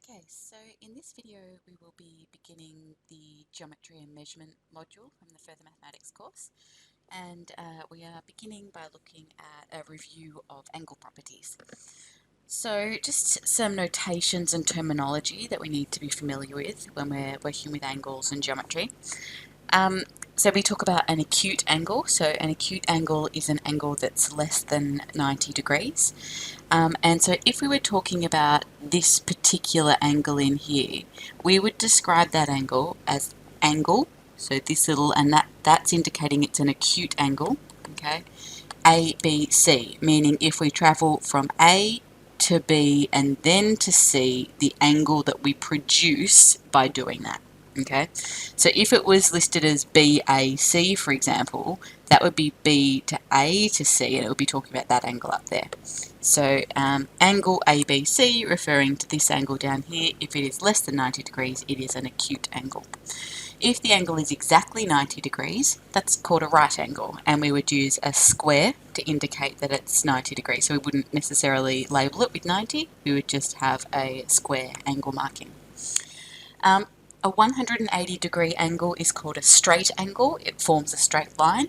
Okay, so in this video we will be beginning the Geometry and Measurement module from the Further Mathematics course, and we are beginning by looking at a review of angle properties. So just some notations and terminology that we need to be familiar with when we're working with angles and geometry. So we talk about an acute angle. So an acute angle is an angle that's less than 90 degrees. And so if we were talking about this particular angle in here, we would describe that angle as angle. So this little, and that's indicating it's an acute angle, okay? A, B, C, meaning if we travel from A to B and then to C, the angle that we produce by doing that. Okay, so if it was listed as BAC, for example, that would be B to A to C, and it would be talking about that angle up there. So angle ABC, referring to this angle down here, if it is less than 90 degrees, it is an acute angle. If the angle is exactly 90 degrees, that's called a right angle, and we would use a square to indicate that it's 90 degrees. So we wouldn't necessarily label it with 90, we would just have a square angle marking. A 180 degree angle is called a straight angle. It forms a straight line.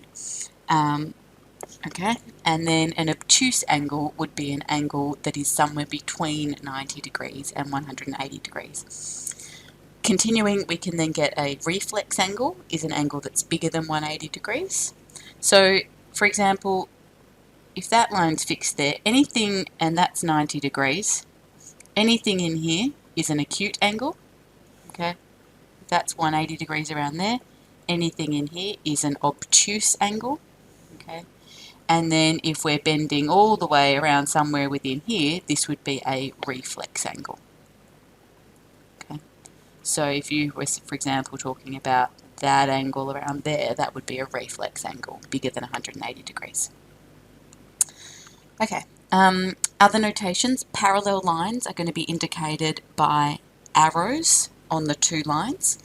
Okay, and then an obtuse angle would be an angle that is somewhere between 90 degrees and 180 degrees. Continuing, we can then get a reflex angle, is an angle that's bigger than 180 degrees. So, for example, if that line's fixed there, anything, and that's 90 degrees, anything in here is an acute angle, okay? That's 180 degrees around there. Anything in here is an obtuse angle, okay? And then if we're bending all the way around somewhere within here, this would be a reflex angle. Okay. So if you were, for example, talking about that angle around there, that would be a reflex angle, bigger than 180 degrees. Okay, other notations, parallel lines are going to be indicated by arrows on the two lines.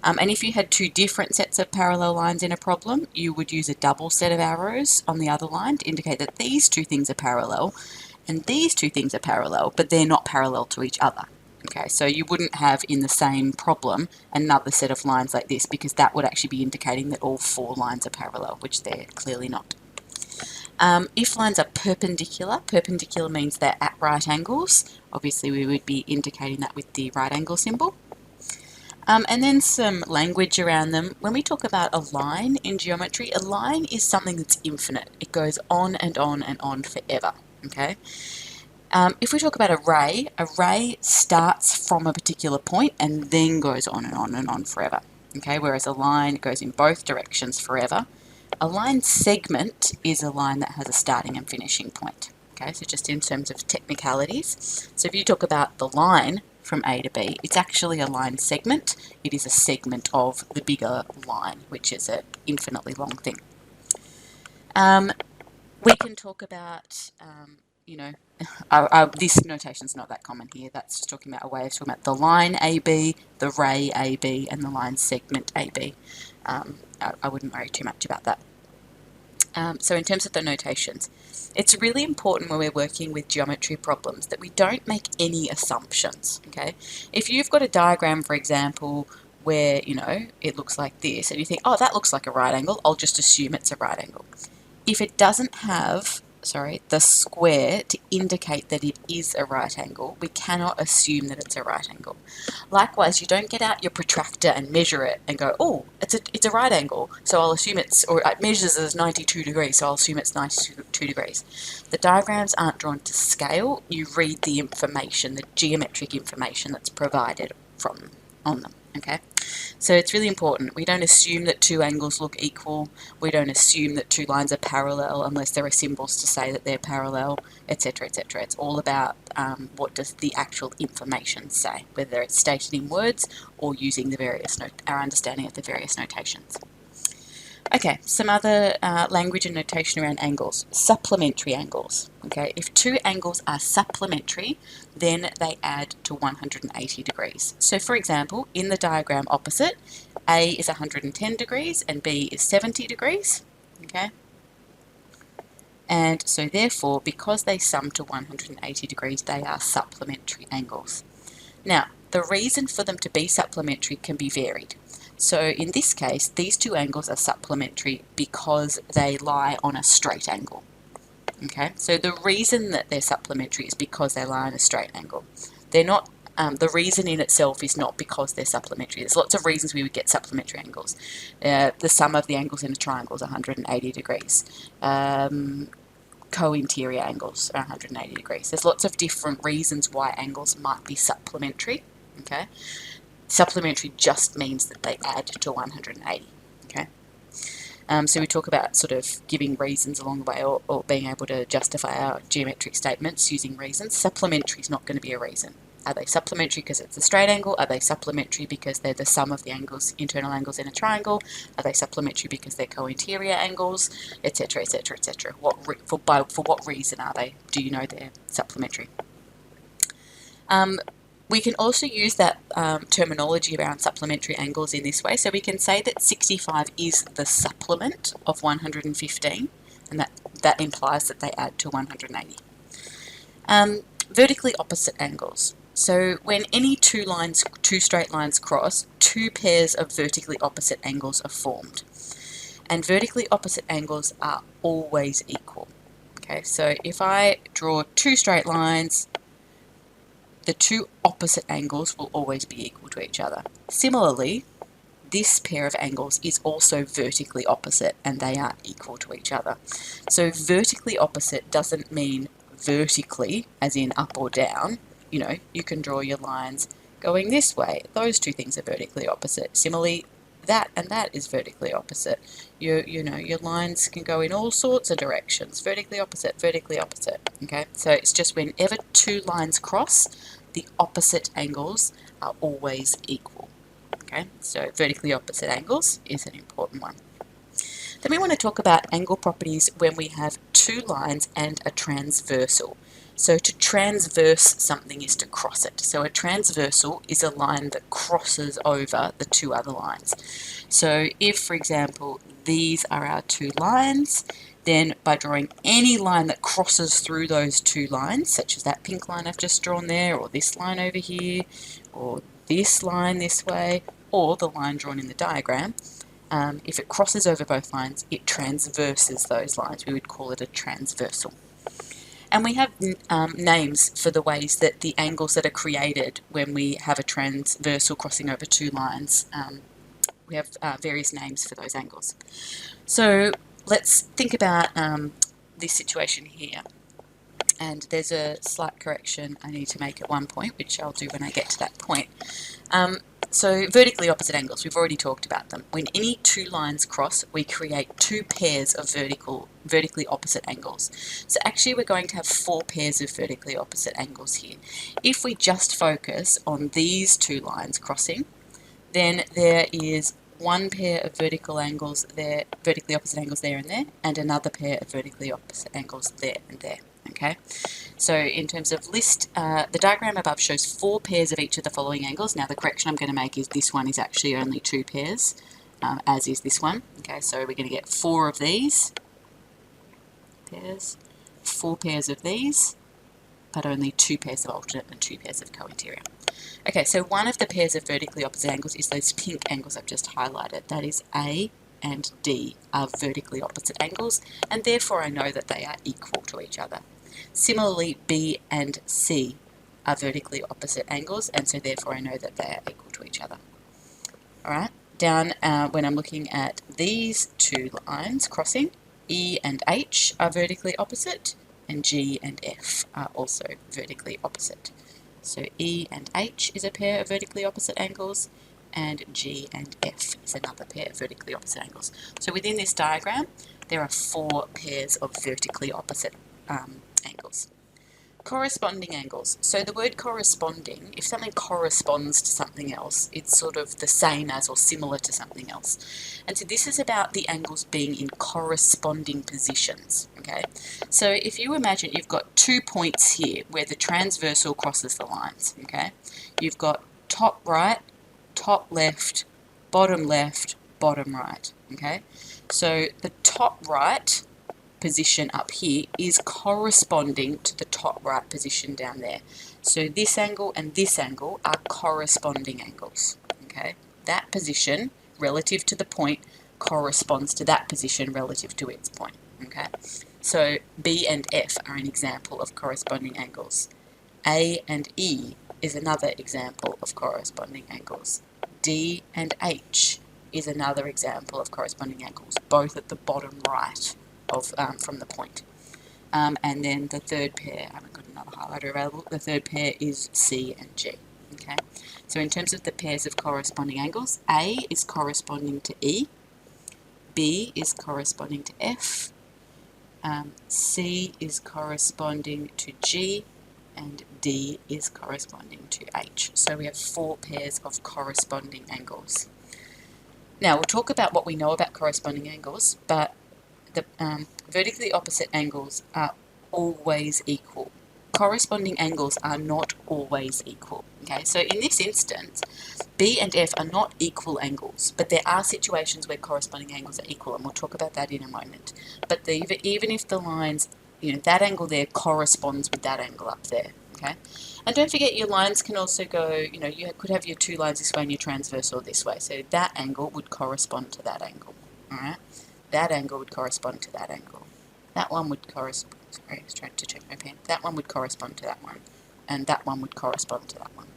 And if you had two different sets of parallel lines in a problem, you would use a double set of arrows on the other line to indicate that these two things are parallel and these two things are parallel, but they're not parallel to each other. Okay, so you wouldn't have in the same problem another set of lines like this, because that would actually be indicating that all four lines are parallel, which they're clearly not. If lines are perpendicular, perpendicular means they're at right angles. Obviously we would be indicating that with the right angle symbol. And then some language around them. When we talk about a line in geometry, a line is something that's infinite. It goes on and on and on forever, okay? If we talk about a ray starts from a particular point and then goes on and on and on forever, okay? Whereas a line goes in both directions forever. A line segment is a line that has a starting and finishing point, okay? So just in terms of technicalities. So if you talk about the line from A to B, it's actually a line segment. It is a segment of the bigger line, which is an infinitely long thing. We can talk about, you know, this notation's not that common here. That's just talking about a way of talking about the line AB, the ray AB, and the line segment AB. I wouldn't worry too much about that. So in terms of the notations, it's really important when we're working with geometry problems that we don't make any assumptions, okay? If you've got a diagram, for example, where, you know, it looks like this, and you think, oh, that looks like a right angle, I'll just assume it's a right angle. If it doesn't have, the square to indicate that it is a right angle, we cannot assume that it's a right angle. Likewise, you don't get out your protractor and measure it and go, oh, it's a right angle, so I'll assume it's, or it measures as 92 degrees, so I'll assume it's 92 degrees. The diagrams aren't drawn to scale. You read the information, the geometric information that's provided on them, okay? So it's really important. We don't assume that two angles look equal. We don't assume that two lines are parallel unless there are symbols to say that they're parallel, etc., etc. It's all about what does the actual information say, whether it's stated in words or using the various our understanding of the various notations. Okay, some other language and notation around angles. Supplementary angles. Okay, if two angles are supplementary, then they add to 180 degrees. So for example, in the diagram opposite, A is 110 degrees and B is 70 degrees. Okay, and so therefore, because they sum to 180 degrees, they are supplementary angles. Now, the reason for them to be supplementary can be varied. So in this case, these two angles are supplementary because they lie on a straight angle. Okay, so the reason that they're supplementary is because they lie on a straight angle. They're not, the reason in itself is not because they're supplementary. There's lots of reasons we would get supplementary angles. The sum of the angles in a triangle is 180 degrees. Co-interior angles are 180 degrees. There's lots of different reasons why angles might be supplementary. Okay, supplementary just means that they add to 180. Okay. So we talk about sort of giving reasons along the way, or being able to justify our geometric statements using reasons. Supplementary is not going to be a reason. Are they supplementary because it's a straight angle? Are they supplementary because they're the sum of the angles, internal angles in a triangle? Are they supplementary because they're co-interior angles, etc., etc., etc.? For what reason are they? Do you know they're supplementary? We can also use that terminology around supplementary angles in this way. So we can say that 65 is the supplement of 115, and that implies that they add to 180. Vertically opposite angles. So when any two straight lines cross, two pairs of vertically opposite angles are formed. And vertically opposite angles are always equal. Okay, so if I draw two straight lines, the two opposite angles will always be equal to each other. Similarly, this pair of angles is also vertically opposite, and they are equal to each other. So vertically opposite doesn't mean vertically, as in up or down. You know, you can draw your lines going this way. Those two things are vertically opposite. Similarly, that and that is vertically opposite. Your lines can go in all sorts of directions. Vertically opposite, vertically opposite. Okay, so it's just whenever two lines cross, the opposite angles are always equal. Okay, so vertically opposite angles is an important one. Then we want to talk about angle properties when we have two lines and a transversal. So to transverse something is to cross it. So a transversal is a line that crosses over the two other lines. So if, for example, these are our two lines, then by drawing any line that crosses through those two lines, such as that pink line I've just drawn there, or this line over here, or this line this way, or the line drawn in the diagram, if it crosses over both lines, it transverses those lines. We would call it a transversal. And we have names for the ways that the angles that are created when we have a transversal crossing over two lines. We have various names for those angles. So let's think about this situation here. And there's a slight correction I need to make at one point, which I'll do when I get to that point. So vertically opposite angles, we've already talked about them. When any two lines cross, we create two pairs of vertically opposite angles. So actually we're going to have four pairs of vertically opposite angles here. If we just focus on these two lines crossing, then there is one pair of vertically opposite angles there and there, and another pair of vertically opposite angles there and there. Okay, so in terms of list, the diagram above shows four pairs of each of the following angles. Now the correction I'm going to make is this one is actually only two pairs, as is this one. Okay, so we're going to get four of these pairs, four pairs of these, but only two pairs of alternate and two pairs of co-interior. Okay, so one of the pairs of vertically opposite angles is those pink angles I've just highlighted. That is A and D are vertically opposite angles, and therefore I know that they are equal to each other. Similarly, B and C are vertically opposite angles, and so therefore I know that they are equal to each other. Alright, down when I'm looking at these two lines crossing, E and H are vertically opposite, and G and F are also vertically opposite. So E and H is a pair of vertically opposite angles, and G and F is another pair of vertically opposite angles. So within this diagram, there are four pairs of vertically opposite angles. Corresponding angles. So the word corresponding, if something corresponds to something else, it's sort of the same as or similar to something else. And so this is about the angles being in corresponding positions. Okay, so if you imagine you've got 2 points here where the transversal crosses the lines. Okay, you've got top right, top left, bottom right. Okay, so the top right position up here is corresponding to the top right position down there. So this angle and this angle are corresponding angles. Okay, that position relative to the point corresponds to that position relative to its point. Okay, so B and F are an example of corresponding angles. A and E is another example of corresponding angles. D and H is another example of corresponding angles, both at the bottom right of from the point. And then the third pair, I haven't got another highlighter available, the third pair is C and G. Okay, so in terms of the pairs of corresponding angles, A is corresponding to E, B is corresponding to F, C is corresponding to G, and D is corresponding to H. So we have 4 pairs of corresponding angles. Now we'll talk about what we know about corresponding angles, but the vertically opposite angles are always equal. Corresponding angles are not always equal. Okay, so in this instance, B and F are not equal angles, but there are situations where corresponding angles are equal, and we'll talk about that in a moment. But even if the lines, that angle there corresponds with that angle up there. Okay, and don't forget your lines can also go, you could have your 2 lines this way and your transversal this way, so that angle would correspond to that angle. Alright, that angle would correspond to that angle. That one would correspond, sorry, I was trying to check my pen. That one would correspond to that one, and that one would correspond to that one.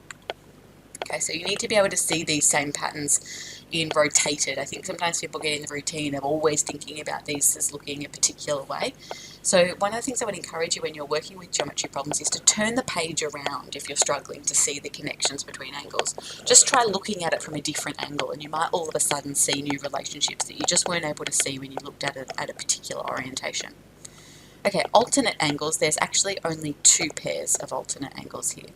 Okay, so you need to be able to see these same patterns in rotated. I think sometimes people get in the routine of always thinking about these as looking a particular way. So one of the things I would encourage you when you're working with geometry problems is to turn the page around if you're struggling to see the connections between angles. Just try looking at it from a different angle, and you might all of a sudden see new relationships that you just weren't able to see when you looked at it at a particular orientation. Okay, alternate angles, there's actually only 2 pairs of alternate angles here.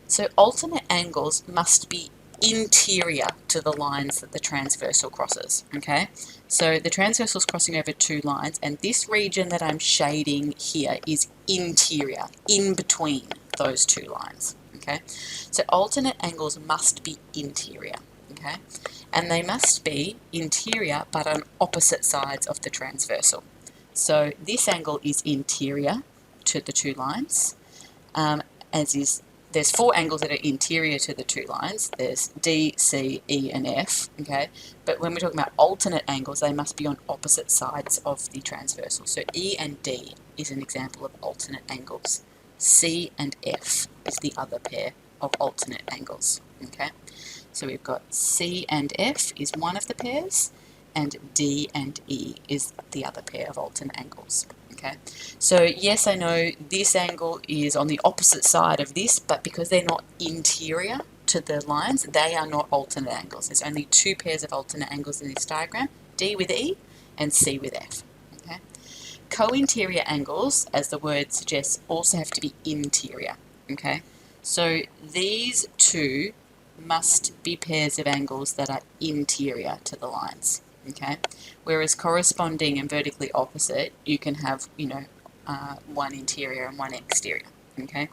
So alternate angles must be interior to the lines that the transversal crosses, okay? So the transversal is crossing over 2 lines, and this region that I'm shading here is interior, in between those 2 lines, okay? So alternate angles must be interior, okay? And they must be interior but on opposite sides of the transversal. So this angle is interior to the 2 lines, there's 4 angles that are interior to the 2 lines. There's D, C, E, and F, okay? But when we're talking about alternate angles, they must be on opposite sides of the transversal. So E and D is an example of alternate angles. C and F is the other pair of alternate angles, okay? So we've got C and F is one of the pairs, and D and E is the other pair of alternate angles. Okay, so yes, I know this angle is on the opposite side of this, but because they're not interior to the lines, they are not alternate angles. There's only 2 pairs of alternate angles in this diagram, D with E and C with F. Okay, co-interior angles, as the word suggests, also have to be interior. Okay, so these 2 must be pairs of angles that are interior to the lines. Okay, whereas corresponding and vertically opposite, you can have, one interior and one exterior. Okay,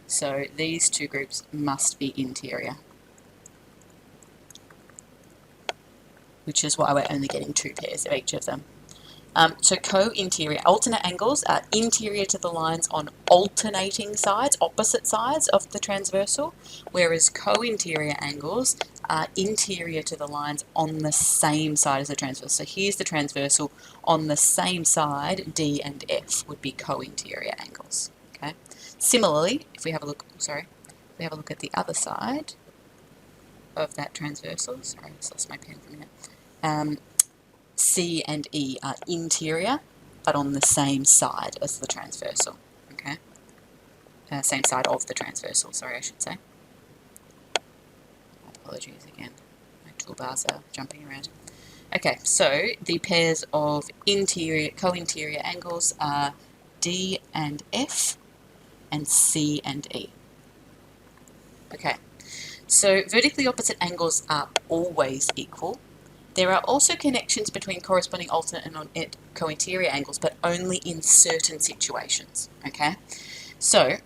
so these 2 groups must be interior, which is why we're only getting 2 pairs of each of them. So co-interior, alternate angles are interior to the lines on alternating sides, opposite sides of the transversal, whereas co-interior angles are interior to the lines on the same side as the transversal. So here's the transversal, on the same side, D and F would be co-interior angles. Okay. Similarly, if we have a look, at the other side of that transversal, sorry, I just lost my pen for a minute. C and E are interior, but on the same side as the transversal. Okay, same side of the transversal. Sorry, I should say. Apologies again. My toolbars are jumping around. Okay, so the pairs of co-interior angles are D and F, and C and E. Okay, so vertically opposite angles are always equal. There are also connections between corresponding alternate and co-interior angles, but only in certain situations, okay? So,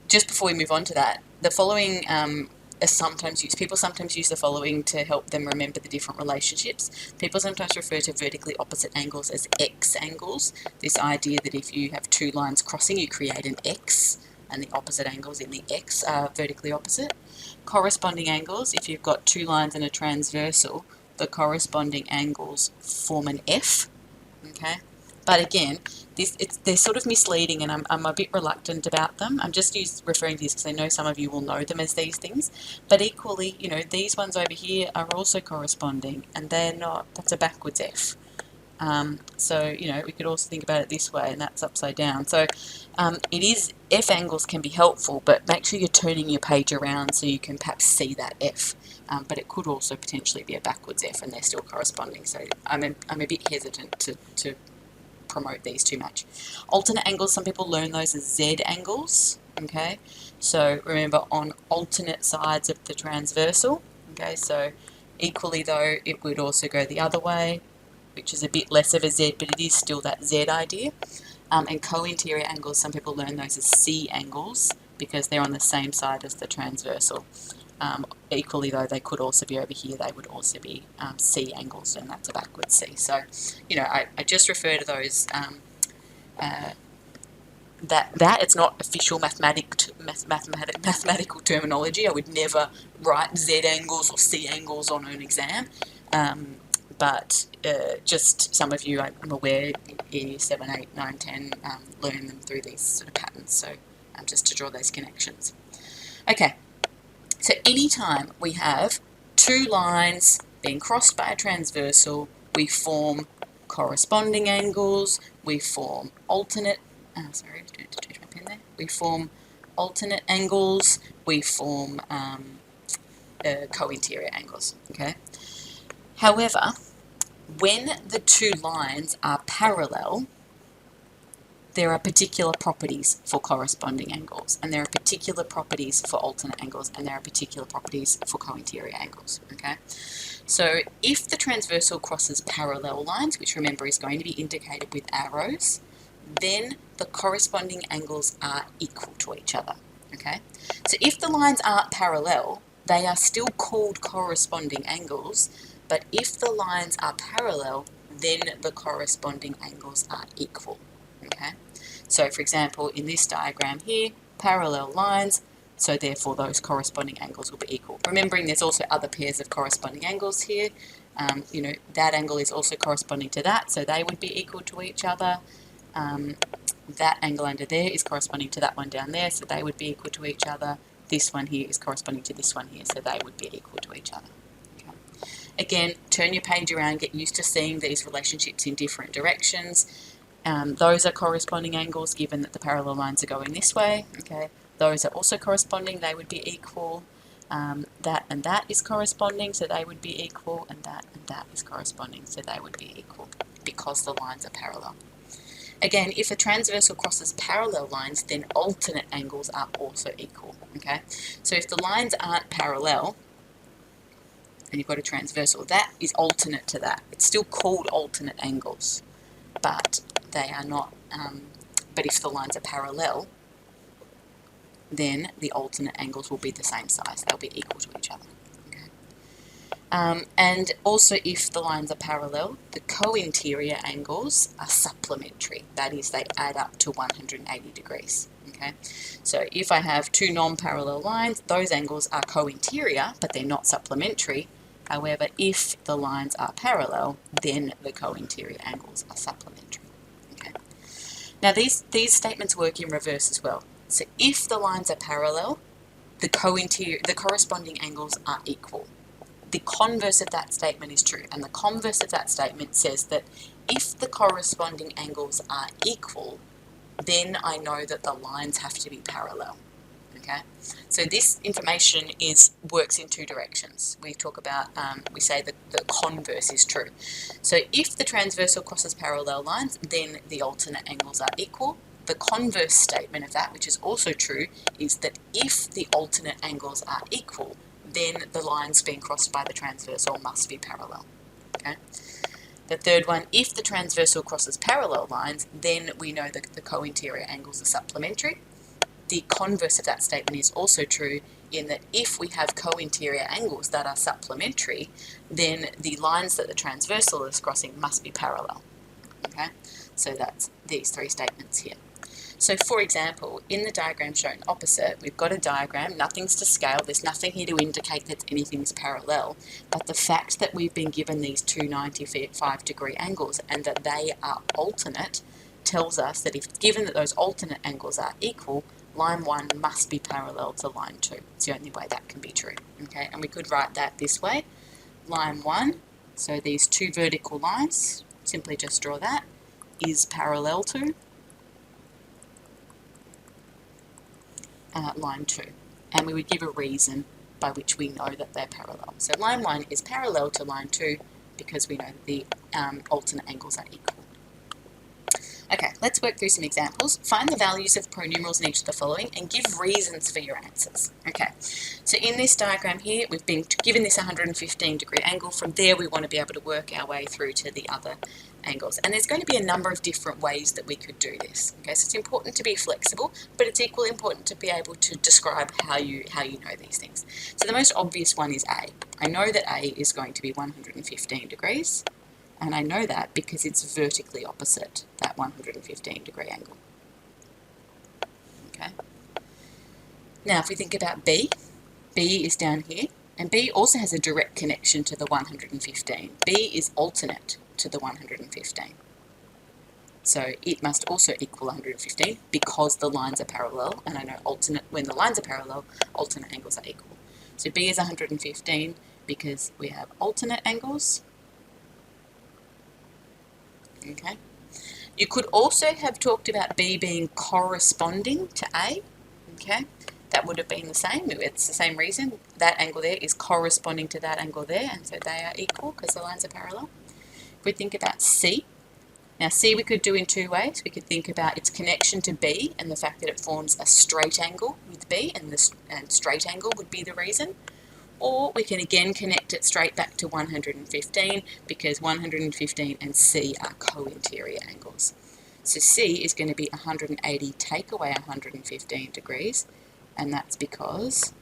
just before we move on to that, the following are sometimes used. People sometimes use the following to help them remember the different relationships. People sometimes refer to vertically opposite angles as X angles. This idea that if you have two lines crossing, you create an X, and the opposite angles in the X are vertically opposite. Corresponding angles, if you've got two lines and a transversal, the corresponding angles form an F. Okay, but again, they're sort of misleading, and I'm a bit reluctant about them. I'm just referring to these because I know some of you will know them as these things, but equally, you know, these ones over here are also corresponding, and they're not. That's a backwards F. So, you know, we could also think about it this way, and that's upside down. So it is, F angles can be helpful, but make sure you're turning your page around so you can perhaps see that F. But it could also potentially be a backwards F, and they're still corresponding. So I'm a bit hesitant to promote these too much. Alternate angles, some people learn those as Z angles. Okay, so remember, on alternate sides of the transversal. Okay, so equally though, it would also go the other way, which is a bit less of a Z, but it is still that Z idea. And co-interior angles, some people learn those as C angles because they're on the same side as the transversal. Equally though, they could also be over here, they would also be C angles, and that's a backwards C. So, you know, I just refer to those, that it's not official mathematical terminology. I would never write Z angles or C angles on an exam. But just some of you, I'm aware, year 7, 8, 9, 10, learn them through these sort of patterns, so just to draw those connections. Okay, so anytime we have two lines being crossed by a transversal, we form corresponding angles, we form alternate, sorry, I had to change my pen there, we form alternate angles, we form co-interior angles, okay? However, when the two lines are parallel, there are particular properties for corresponding angles, and there are particular properties for alternate angles, and there are particular properties for co-interior angles, okay? So if the transversal crosses parallel lines, which remember is going to be indicated with arrows, then the corresponding angles are equal to each other, okay? So if the lines aren't parallel, they are still called corresponding angles, but if the lines are parallel, then the corresponding angles are equal, okay? So for example, in this diagram here, parallel lines, so therefore those corresponding angles will be equal. Remembering there's also other pairs of corresponding angles here. You know, that angle is also corresponding to that, so they would be equal to each other. That angle under there is corresponding to that one down there, so they would be equal to each other. This one here is corresponding to this one here, so they would be equal to each other. Again, turn your page around, get used to seeing these relationships in different directions. Those are corresponding angles given that the parallel lines are going this way. Okay, those are also corresponding, they would be equal. That and that is corresponding, so they would be equal, and that is corresponding, so they would be equal because the lines are parallel. Again, if a transversal crosses parallel lines, then alternate angles are also equal. Okay, so if the lines aren't parallel, and you've got a transversal, that is alternate to that. It's still called alternate angles, but they are not, but if the lines are parallel, then the alternate angles will be the same size. They'll be equal to each other. Okay? And also if the lines are parallel, the co-interior angles are supplementary. That is, they add up to 180 degrees. Okay? So if I have two non-parallel lines, those angles are co-interior, but they're not supplementary. However, if the lines are parallel, then the co-interior angles are supplementary. Okay. Now these statements work in reverse as well. So if the lines are parallel, the corresponding angles are equal. The converse of that statement is true, and the converse of that statement says that if the corresponding angles are equal, then I know that the lines have to be parallel. Okay, so this information works in two directions. We talk about, we say that the converse is true. So if the transversal crosses parallel lines, then the alternate angles are equal. The converse statement of that, which is also true, is that if the alternate angles are equal, then the lines being crossed by the transversal must be parallel. Okay. The third one, if the transversal crosses parallel lines, then we know that the co-interior angles are supplementary. The converse of that statement is also true. in that if we have co-interior angles that are supplementary, then the lines that the transversal is crossing must be parallel. Okay, so that's these three statements here. So for example, in the diagram shown opposite, we've got a diagram, nothing's to scale, there's nothing here to indicate that anything's parallel, but the fact that we've been given these two 95-degree angles and that they are alternate tells us that if given that those alternate angles are equal, line 1 must be parallel to line 2. It's the only way that can be true. Okay, and we could write that this way. Line 1, so these two vertical lines, simply just draw that, is parallel to line 2, and we would give a reason by which we know that they're parallel. So line 1 is parallel to line 2 because we know that the alternate angles are equal. Okay, let's work through some examples. Find the values of pronumerals in each of the following and give reasons for your answers. Okay, so in this diagram here, we've been given this 115-degree angle. From there, we want to be able to work our way through to the other angles. And there's going to be a number of different ways that we could do this. Okay, so it's important to be flexible, but it's equally important to be able to describe how you know these things. So the most obvious one is A. I know that A is going to be 115 degrees. And I know that because it's vertically opposite that 115-degree angle. Okay. Now, if we think about B, B is down here, and B also has a direct connection to the 115. B is alternate to the 115. So it must also equal 115 because the lines are parallel, and I know alternate, when the lines are parallel, alternate angles are equal. So B is 115 because we have alternate angles. Okay. You could also have talked about B being corresponding to A. Okay. That would have been the same. It's the same reason. That angle there is corresponding to that angle there, and so they are equal because the lines are parallel. If we think about C, now C we could do in two ways. We could think about its connection to B and the fact that it forms a straight angle with B, and straight angle would be the reason. Or we can again connect it straight back to 115 because 115 and C are co-interior angles. So C is going to be 180 take away 115 degrees, and that's because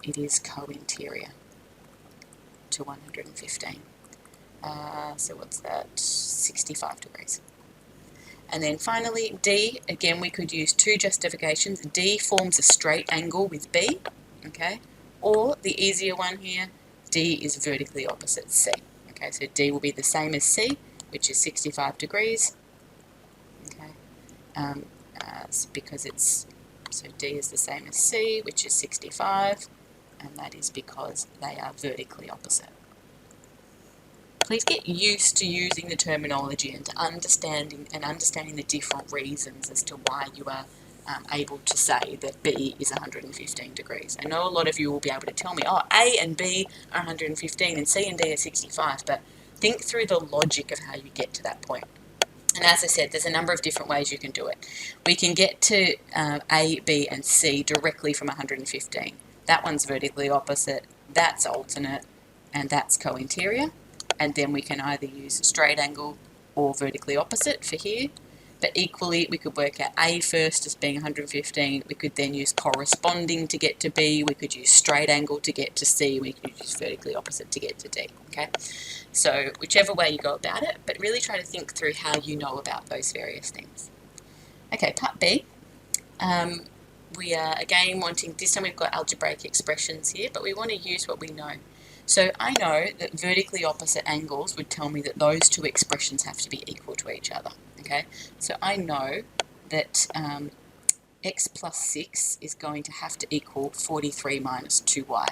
it is co-interior to 115. So what's that? 65 degrees. And then finally D, again we could use two justifications. D forms a straight angle with B, okay? Or the easier one here, D is vertically opposite C. Okay, so D will be the same as C, which is 65 degrees. Okay, because it's, so D is the same as C, which is 65, and that is because they are vertically opposite. Please get used to using the terminology and to understanding the different reasons as to why you are able to say that B is 115 degrees. I know a lot of you will be able to tell me, oh, A and B are 115 and C and D are 65, but think through the logic of how you get to that point. And as I said, there's a number of different ways you can do it. We can get to A, B and C directly from 115. That one's vertically opposite, that's alternate, and that's co-interior. And then we can either use straight angle or vertically opposite for here. But equally, we could work out A first as being 115. We could then use corresponding to get to B. We could use straight angle to get to C. We could use vertically opposite to get to D. Okay, so whichever way you go about it, but really try to think through how you know about those various things. Okay, part B. We are again wanting, this time we've got algebraic expressions here, but we want to use what we know. So I know that vertically opposite angles would tell me that those two expressions have to be equal to each other. Okay, so I know that x plus 6 is going to have to equal 43 minus 2y.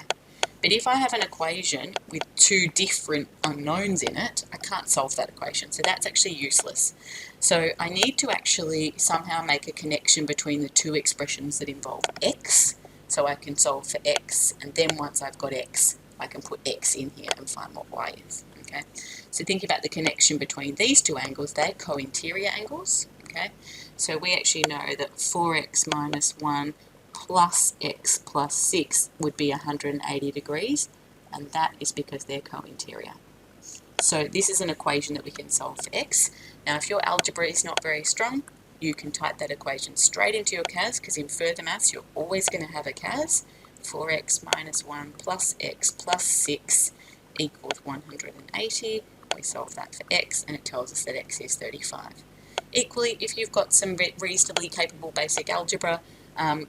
But if I have an equation with two different unknowns in it, I can't solve that equation. So that's actually useless. So I need to actually somehow make a connection between the two expressions that involve x. So I can solve for x, and then once I've got x, I can put x in here and find what y is. Okay, so think about the connection between these two angles. They're co-interior angles. Okay, so we actually know that 4x minus 1 plus x plus 6 would be 180 degrees, and that is because they're co-interior. So this is an equation that we can solve for x. Now if your algebra is not very strong, you can type that equation straight into your CAS, because in further maths you're always going to have a CAS, 4x minus 1 plus x plus 6 equals 180. We solve that for x, and it tells us that x is 35. Equally, if you've got some reasonably capable basic algebra,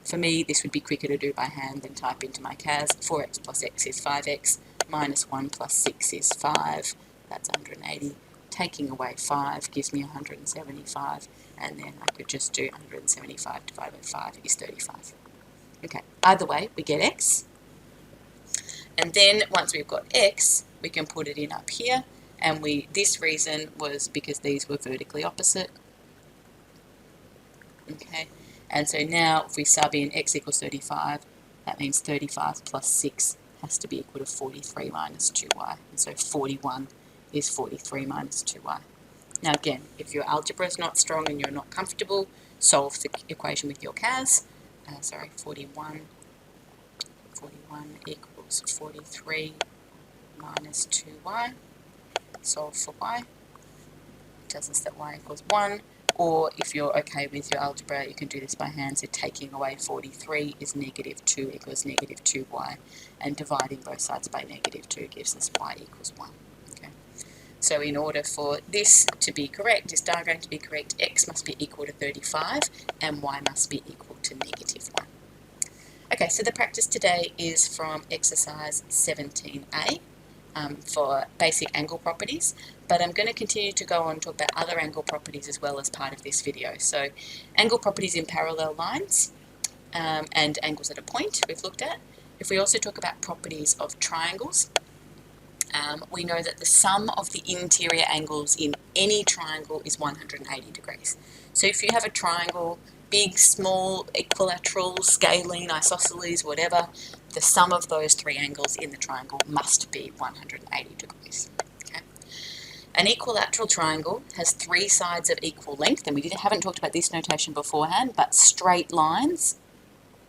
for me this would be quicker to do by hand than type into my CAS. 4x plus x is 5x, minus 1 plus 6 is 5, that's 180. Taking away 5 gives me 175, and then I could just do 175 divided by 5 is 35. Okay, either way, we get x. And then once we've got x, we can put it in up here. And this reason was because these were vertically opposite. Okay, and so now if we sub in x equals 35, that means 35 plus 6 has to be equal to 43 minus 2y. And so 41 is 43 minus 2y. Now again, if your algebra is not strong and you're not comfortable, solve the equation with your CAS. 41 equals 43 minus 2y. Solve for y. It tells us that y equals 1. Or if you're okay with your algebra, you can do this by hand. So taking away 43 is negative 2 equals negative 2y. And dividing both sides by negative 2 gives us y equals 1. Okay. So in order for this to be correct, this diagram to be correct, x must be equal to 35 and y must be equal to negative 1. Okay, so the practice today is from exercise 17a. For basic angle properties, but I'm going to continue to go on to talk about other angle properties as well as part of this video. So angle properties in parallel lines and angles at a point we've looked at. If we also talk about properties of triangles, we know that the sum of the interior angles in any triangle is 180 degrees. So if you have a triangle, big, small, equilateral, scalene, isosceles, whatever, the sum of those three angles in the triangle must be 180 degrees. Okay? An equilateral triangle has three sides of equal length, and we haven't talked about this notation beforehand, but straight lines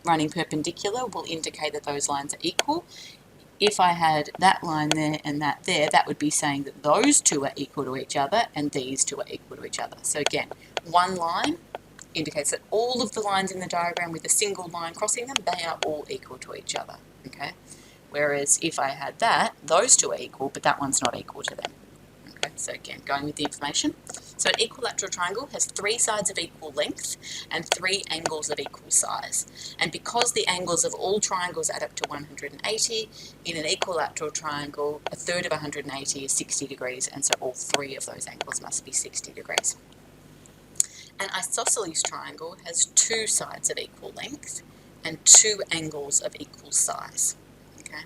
running perpendicular will indicate that those lines are equal. If I had that line there and that there, that would be saying that those two are equal to each other and these two are equal to each other. So again, one line indicates that all of the lines in the diagram with a single line crossing them, they are all equal to each other, okay? Whereas if I had that, those two are equal, but that one's not equal to them. Okay, so again, going with the information. So an equilateral triangle has three sides of equal length and three angles of equal size. And because the angles of all triangles add up to 180, in an equilateral triangle, a third of 180 is 60 degrees, and so all three of those angles must be 60 degrees. An isosceles triangle has two sides of equal length and two angles of equal size. Okay.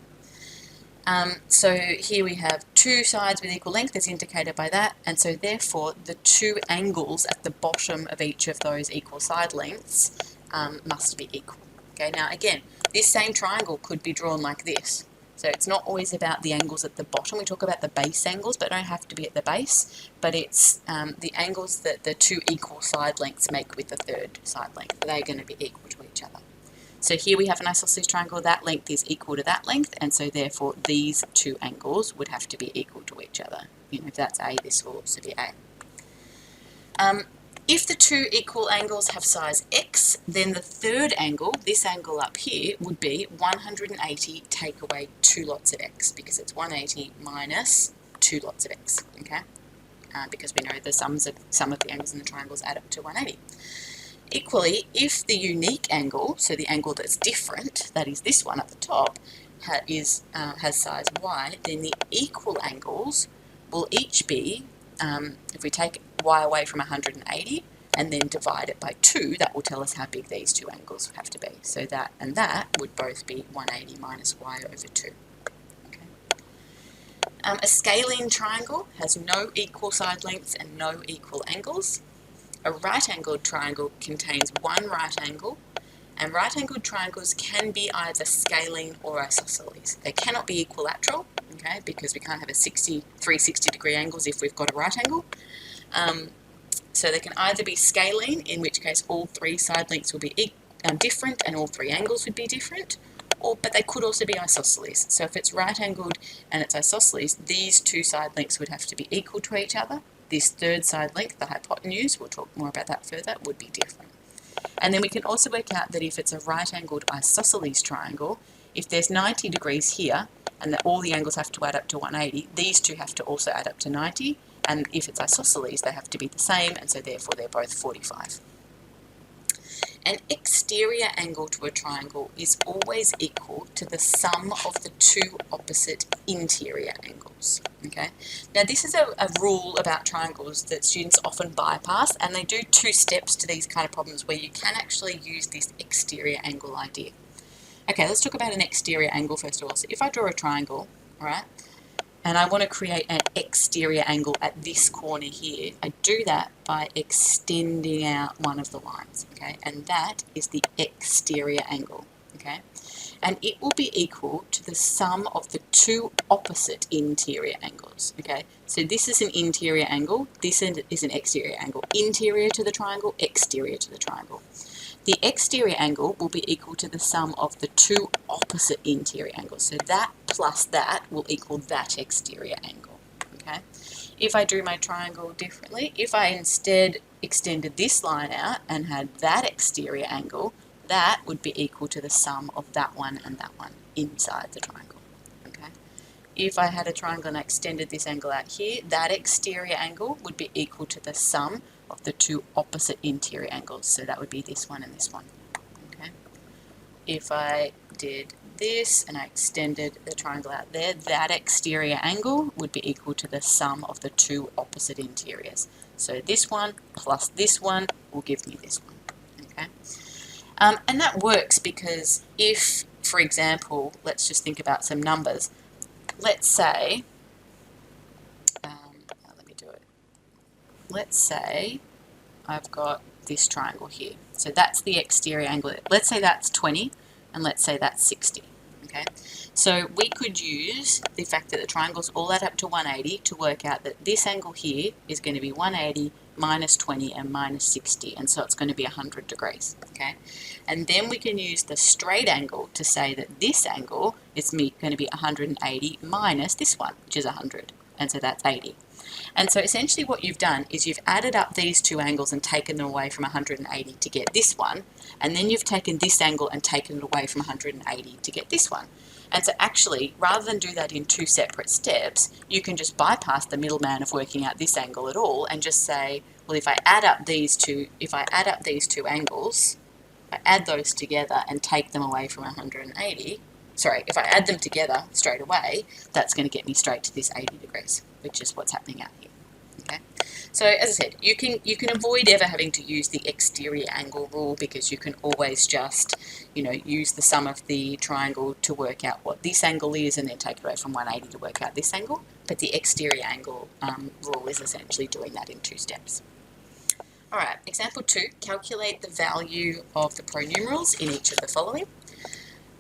So here we have two sides with equal length as indicated by that, and so therefore the two angles at the bottom of each of those equal side lengths must be equal. Okay. Now again, this same triangle could be drawn like this. So it's not always about the angles at the bottom. We talk about the base angles, but don't have to be at the base. But it's the angles that the two equal side lengths make with the third side length. They're going to be equal to each other. So here we have an isosceles triangle. That length is equal to that length, and so therefore these two angles would have to be equal to each other. You know, if that's A, this will also be A. If the two equal angles have size x, then the third angle, this angle up here, would be 180 take away 2 lots of x, because it's 180 minus 2 lots of x, okay? Because we know the sum of the angles in the triangles add up to 180. Equally, if the unique angle, so the angle that's different, that is this one at the top, has size y, then the equal angles will each be, if we take y away from 180 and then divide it by 2, that will tell us how big these two angles have to be. So that and that would both be 180 minus y over 2. Okay. A scalene triangle has no equal side lengths and no equal angles. A right-angled triangle contains one right angle, and right-angled triangles can be either scalene or isosceles. They cannot be equilateral, okay, because we can't have 360-degree angles if we've got a right angle. So they can either be scalene, in which case all three side lengths will be different and all three angles would be different, but they could also be isosceles. So if it's right-angled and it's isosceles, these two side lengths would have to be equal to each other. This third side length, the hypotenuse, we'll talk more about that further, would be different. And then we can also work out that if it's a right-angled isosceles triangle, if there's 90 degrees here, and that all the angles have to add up to 180, these two have to also add up to 90, and if it's isosceles, they have to be the same, and so therefore they're both 45. An exterior angle to a triangle is always equal to the sum of the two opposite interior angles. Okay. Now this is a rule about triangles that students often bypass, and they do two steps to these kind of problems where you can actually use this exterior angle idea. Okay, let's talk about an exterior angle first of all. So if I draw a triangle, all right, and I want to create an exterior angle at this corner here, I do that by extending out one of the lines, okay? And that is the exterior angle, okay? And it will be equal to the sum of the two opposite interior angles, okay? So this is an interior angle, this is an exterior angle. Interior to the triangle, exterior to the triangle. The exterior angle will be equal to the sum of the two opposite interior angles. So that plus that will equal that exterior angle, okay? If I drew my triangle differently, if I instead extended this line out and had that exterior angle, that would be equal to the sum of that one and that one inside the triangle, okay? If I had a triangle and I extended this angle out here, that exterior angle would be equal to the sum of the two opposite interior angles. So that would be this one and this one, okay? If I did this and I extended the triangle out there, that exterior angle would be equal to the sum of the two opposite interiors. So this one plus this one will give me this one, okay? And that works because if, for example, let's just think about some numbers. Let's say, let me do it. Let's say I've got this triangle here. So that's the exterior angle. Let's say that's 20, and let's say that's 60, okay? So we could use the fact that the triangles all add up to 180 to work out that this angle here is going to be 180 minus 20 and minus 60, and so it's going to be 100 degrees, okay? And then we can use the straight angle to say that this angle is going to be 180 minus this one, which is 100, and so that's 80. And so essentially what you've done is you've added up these two angles and taken them away from 180 to get this one, and then you've taken this angle and taken it away from 180 to get this one. And so actually, rather than do that in two separate steps, you can just bypass the middleman of working out this angle at all and just say, well, if I add up these two angles, I add those together and take them away from 180, sorry, if I add them together straight away, that's going to get me straight to this 80 degrees, which is what's happening out here, okay? So as I said, you can avoid ever having to use the exterior angle rule because you can always just, use the sum of the triangle to work out what this angle is and then take it away from 180 to work out this angle. But the exterior angle rule is essentially doing that in two steps. All right, example 2, calculate the value of the pronumerals in each of the following.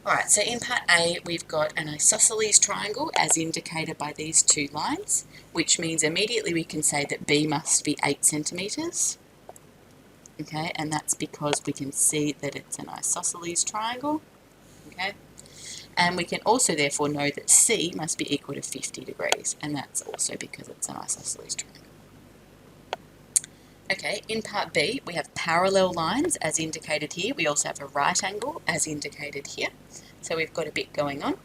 All right, so in part A, we've got an isosceles triangle as indicated by these two lines, which means immediately we can say that B must be 8 centimetres. Okay, and that's because we can see that it's an isosceles triangle. Okay, and we can also therefore know that C must be equal to 50 degrees, and that's also because it's an isosceles triangle. Okay, in part B, we have parallel lines as indicated here. We also have a right angle as indicated here. So we've got a bit going on.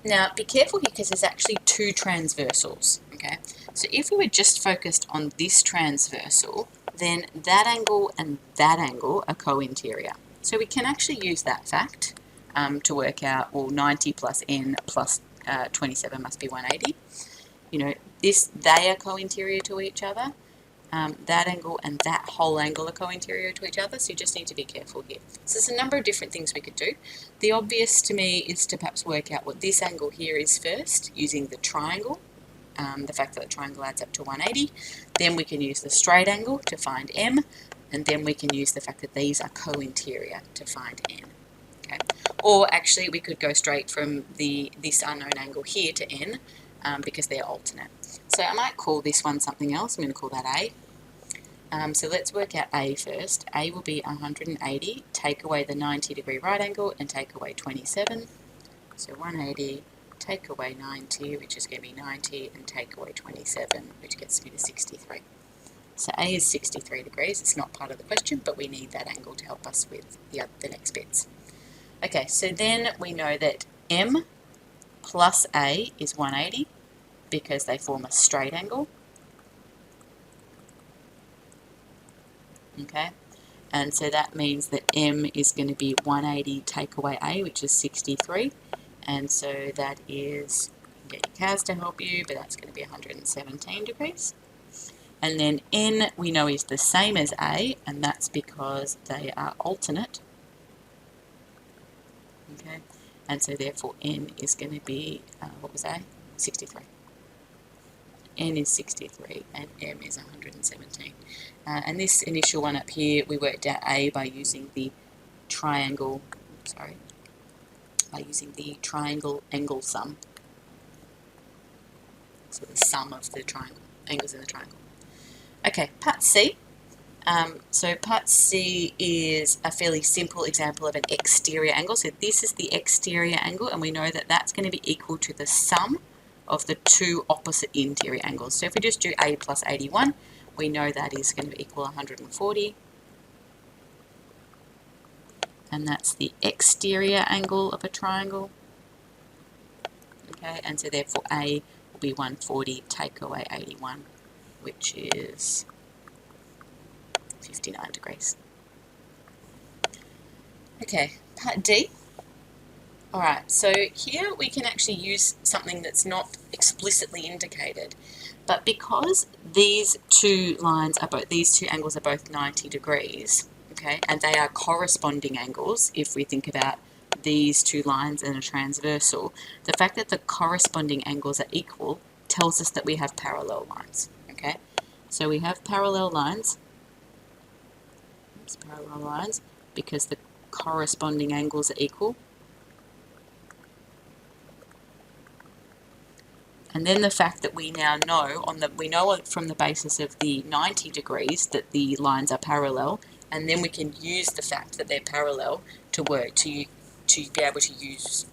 Now, be careful here because there's actually two transversals, okay? So if we were just focused on this transversal, then that angle and that angle are co-interior. So we can actually use that fact to work out, well, 90 plus n plus 27 must be 180. They are co-interior to each other. That angle and that whole angle are co-interior to each other, so you just need to be careful here. So there's a number of different things we could do. The obvious to me is to perhaps work out what this angle here is first, using the triangle, the fact that the triangle adds up to 180. Then we can use the straight angle to find m, and then we can use the fact that these are co-interior to find n. Okay? Or actually we could go straight from this unknown angle here to n, because they're alternate. So I might call this one something else. I'm going to call that A. So let's work out A first. A will be 180, take away the 90 degree right angle and take away 27. So 180, take away 90, which is going to be 90, and take away 27, which gets me to 63. So A is 63 degrees. It's not part of the question, but we need that angle to help us with the next bits. Okay, so then we know that M plus A is 180 because they form a straight angle. Okay, and so that means that M is going to be 180 take away A, which is 63. And so that is, you can get your CAS to help you, but that's going to be 117 degrees. And then N we know is the same as A, and that's because they are alternate. Okay, and so therefore N is going to be, what was A? 63. N is 63 and M is 117. And this initial one up here, we worked out A by using the triangle, by using the triangle angle sum. So the sum of the triangle, angles in the triangle. Okay, part C. So part C is a fairly simple example of an exterior angle. So this is the exterior angle, and we know that that's going to be equal to the sum of the two opposite interior angles. So if we just do A plus 81, we know that is going to equal 140. And that's the exterior angle of a triangle. Okay, and so therefore A will be 140 take away 81, which is 59 degrees. Okay, part D. Alright, so here we can actually use something that's not explicitly indicated, but because these two lines are both, these two angles are both 90 degrees, okay, and they are corresponding angles, if we think about these two lines and a transversal, the fact that the corresponding angles are equal tells us that we have parallel lines, okay? So we have parallel lines, because the corresponding angles are equal. And then the fact that we now know we know from the basis of the 90 degrees that the lines are parallel, and then we can use the fact that they're parallel to work to be able to use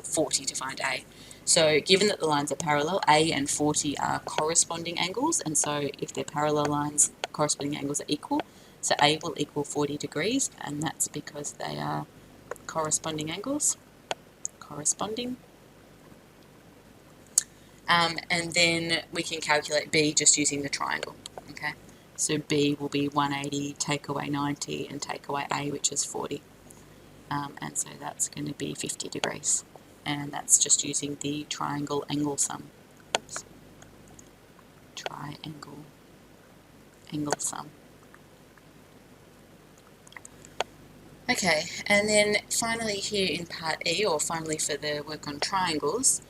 40 to find A. So given that the lines are parallel, A and 40 are corresponding angles, and so if they're parallel lines, corresponding angles are equal. So A will equal 40 degrees, and that's because they are corresponding angles. And then we can calculate B just using the triangle. Okay, so B will be 180 take away 90 and take away A, which is 40. And so that's going to be 50 degrees. And that's just using the triangle angle sum. Oops. Triangle angle sum. Okay, and then finally here in part E, or finally for the work on triangles,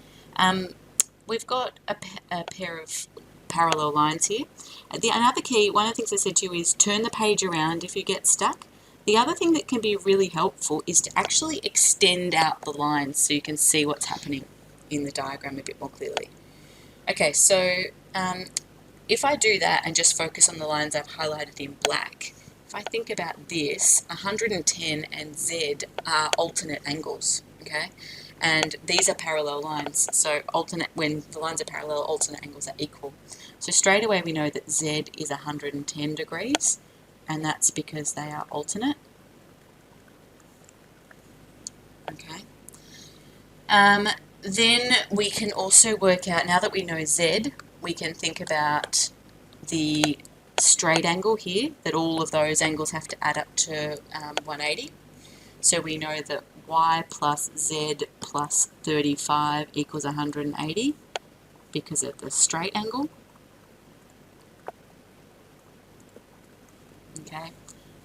we've got a pair of parallel lines here. Another key, one of the things I said to you is turn the page around if you get stuck. The other thing that can be really helpful is to actually extend out the lines so you can see what's happening in the diagram a bit more clearly. Okay, so if I do that and just focus on the lines I've highlighted in black, if I think about this, 110 and Z are alternate angles, okay? And these are parallel lines, so when the lines are parallel, alternate angles are equal. So straight away we know that Z is 110 degrees, and that's because they are alternate. Okay. Then we can also work out, now that we know Z, we can think about the straight angle here, that all of those angles have to add up to 180. So we know that Y plus Z plus 35 equals 180 because of the straight angle. Okay,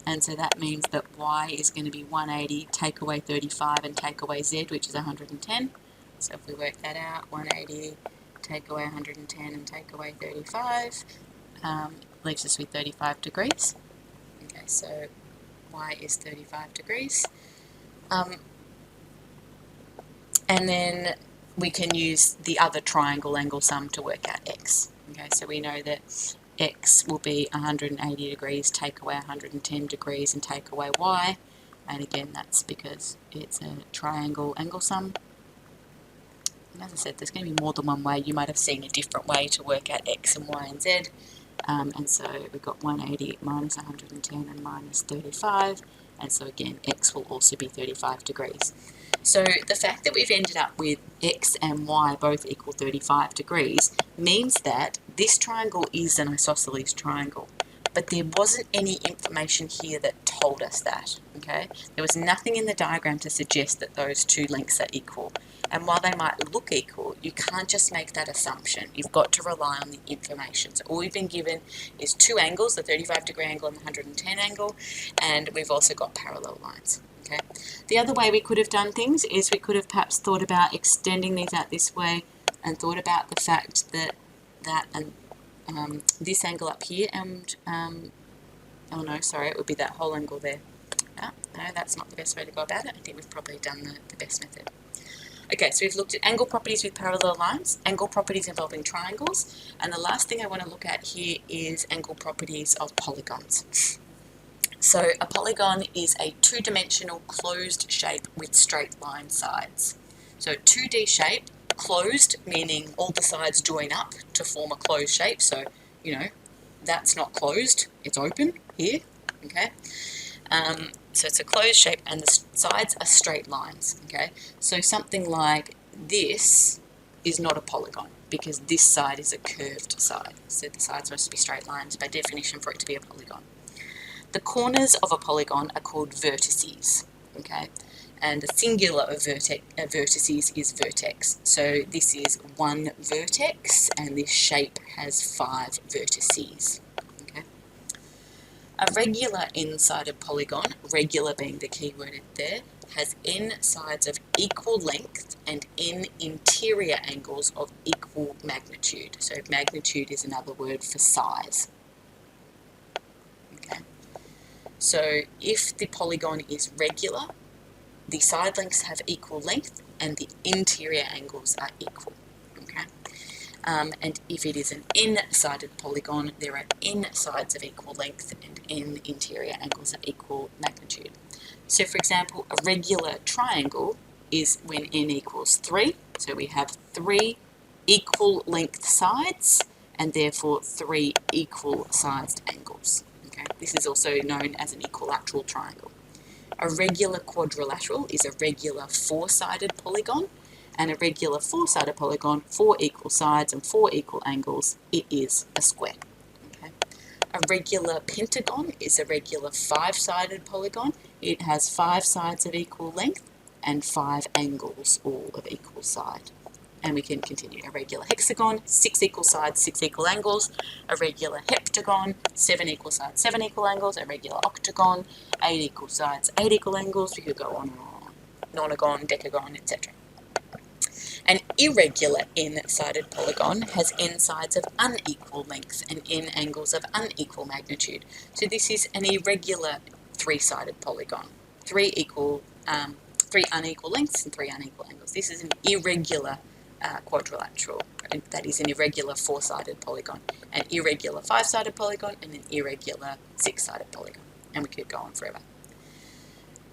and so that means that Y is going to be 180 take away 35 and take away Z, which is 110. So if we work that out, 180 take away 110 and take away 35 leaves us with 35 degrees. Okay, so Y is 35 degrees. And then we can use the other triangle angle sum to work out X. Okay, so we know that X will be 180 degrees, take away 110 degrees and take away Y. And again, that's because it's a triangle angle sum. And as I said, there's going to be more than one way. You might have seen a different way to work out X and Y and Z. And so we've got 180 minus 110 and minus 35, and so again x will also be 35 degrees. So the fact that we've ended up with x and y both equal 35 degrees means that this triangle is an isosceles triangle, but there wasn't any information here that told us that, okay? There was nothing in the diagram to suggest that those two lengths are equal. And while they might look equal, you can't just make that assumption. You've got to rely on the information. So all we've been given is two angles, the 35-degree angle and the 110 angle, and we've also got parallel lines. Okay. The other way we could have done things is we could have perhaps thought about extending these out this way and thought about the fact that this angle up here and, oh no, sorry, it would be that whole angle there. No, that's not the best way to go about it. I think we've probably done the best method. Okay, so we've looked at angle properties with parallel lines, angle properties involving triangles, and the last thing I want to look at here is angle properties of polygons. So a polygon is a two-dimensional closed shape with straight line sides. So 2D shape, closed, meaning all the sides join up to form a closed shape. So, you know, that's not closed, it's open here, okay? So it's a closed shape and the sides are straight lines, okay? So something like this is not a polygon because this side is a curved side. So the side's supposed to be straight lines by definition for it to be a polygon. The corners of a polygon are called vertices, okay? And the singular of vertices is vertex. So this is one vertex and this shape has 5 vertices. A regular n-sided polygon, regular being the key word there, has n sides of equal length and n interior angles of equal magnitude. So magnitude is another word for size. Okay. So if the polygon is regular, the side lengths have equal length and the interior angles are equal. Okay. And if it is an n-sided polygon, there are n sides of equal length and n interior angles of equal magnitude. So for example, a regular triangle is when n equals 3. So we have 3 equal length sides and therefore 3 equal sized angles. Okay? This is also known as an equilateral triangle. A regular quadrilateral is a regular 4-sided polygon, and a regular 4-sided polygon, 4 equal sides and 4 equal angles, it is a square. Okay. A regular pentagon is a regular 5-sided polygon. It has 5 sides of equal length and 5 angles, all of equal side. And we can continue. A regular hexagon, 6 equal sides, 6 equal angles. A regular heptagon, 7 equal sides, 7 equal angles. A regular octagon, 8 equal sides, 8 equal angles. We could go on and on. Nonagon, decagon, etc. An irregular n-sided polygon has n sides of unequal length and n angles of unequal magnitude. So this is an irregular 3-sided polygon. 3 unequal lengths and 3 unequal angles. This is an irregular quadrilateral. That is an irregular 4-sided polygon. An irregular 5-sided polygon and an irregular 6-sided polygon. And we could go on forever.